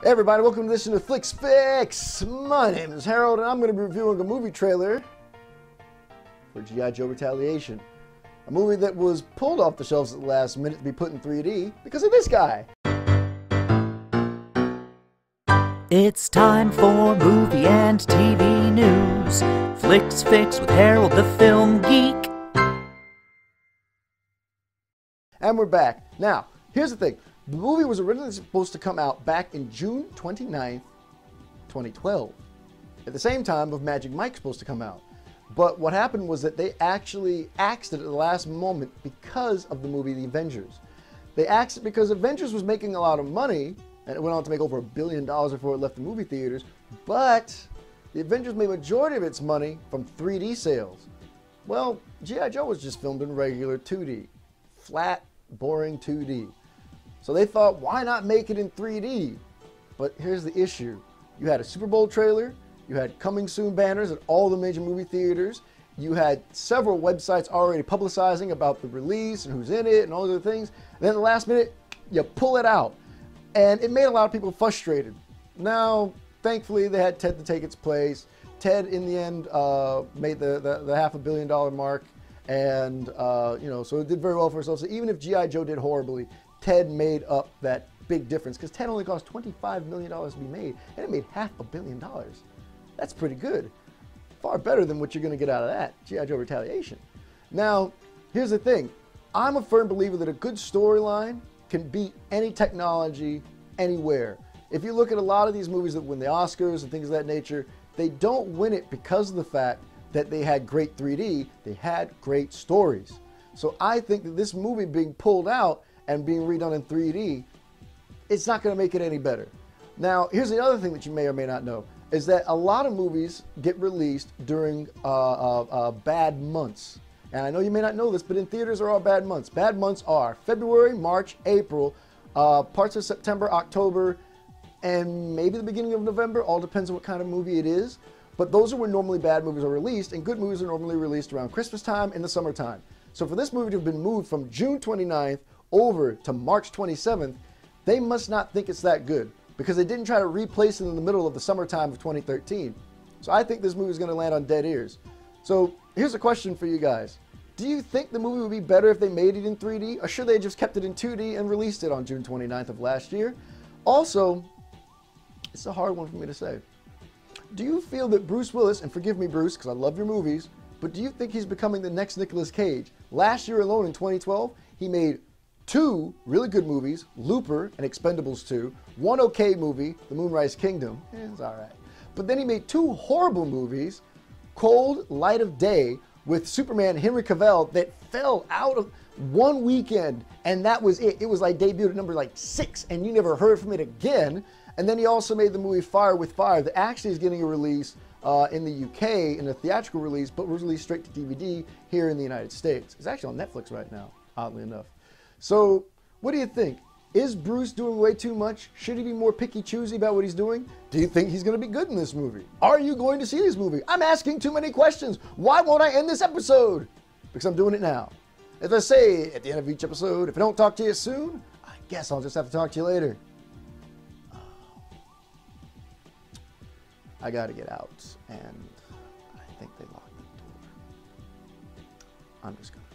Hey everybody, welcome to this edition of Flix Fix. My name is Harold and I'm going to be reviewing a movie trailer for G.I. Joe Retaliation. A movie that was pulled off the shelves at the last minute to be put in 3D because of this guy. It's time for movie and TV news. Flix Fix with Harold the Film Geek. And we're back. Now, here's the thing. The movie was originally supposed to come out back in June 29th, 2012. At the same time of Magic Mike's supposed to come out. But what happened was that they actually axed it at the last moment because of the movie The Avengers. They axed it because Avengers was making a lot of money, and it went on to make over $1 billion before it left the movie theaters, but the Avengers made a majority of its money from 3D sales. Well, G.I. Joe was just filmed in regular 2D. Flat, boring 2D. So they thought, why not make it in 3D? But here's the issue. You had a Super Bowl trailer, you had coming soon banners at all the major movie theaters, you had several websites already publicizing about the release and who's in it and all those other things. And then at the last minute, you pull it out. And it made a lot of people frustrated. Now, thankfully, they had Ted to take its place. Ted, in the end, made the $500 million mark. And, so it did very well for itself. So even if G.I. Joe did horribly, Ted made up that big difference because Ted only cost $25 million to be made, and it made $500 million. That's pretty good. Far better than what you're going to get out of that, G.I. Joe Retaliation. Now, here's the thing. I'm a firm believer that a good storyline can beat any technology anywhere. If you look at a lot of these movies that win the Oscars and things of that nature, they don't win it because of the fact that they had great 3D, they had great stories. So I think that this movie being pulled out and being redone in 3D, it's not going to make it any better. Now, here's the other thing that you may or may not know, is that a lot of movies get released during bad months. And I know you may not know this, but in theaters are all bad months. Bad months are February, March, April, parts of September, October, and maybe the beginning of November. All depends on what kind of movie it is. But those are when normally bad movies are released, and good movies are normally released around Christmas time and the summertime. So for this movie to have been moved from June 29th over to March 27th, they must not think it's that good because they didn't try to replace it in the middle of the summertime of 2013. So I think this movie is going to land on dead ears. So here's a question for you guys. Do you think the movie would be better if they made it in 3D, or should they just kept it in 2D and released it on June 29th of last year? Also, it's a hard one for me to say. Do you feel that Bruce Willis, and forgive me Bruce because I love your movies, but do you think he's becoming the next Nicolas Cage? Last year alone in 2012, he made 2 really good movies, Looper and Expendables 2, 1 okay movie, The Moonrise Kingdom, it's alright. But then he made 2 horrible movies, Cold Light of Day, with Superman Henry Cavill, that fell out of one weekend, and that was it. It was like debuted at number 6, and you never heard from it again. And then he also made the movie Fire with Fire, that actually is getting a release in the UK in a theatrical release, but was released straight to DVD here in the United States. It's actually on Netflix right now, oddly enough. So, what do you think? Is Bruce doing way too much? Should he be more picky-choosy about what he's doing? Do you think he's going to be good in this movie? Are you going to see this movie? I'm asking too many questions. Why won't I end this episode? Because I'm doing it now. As I say at the end of each episode, if I don't talk to you soon, I guess I'll just have to talk to you later. I got to get out, and I think they locked the door. I'm just going to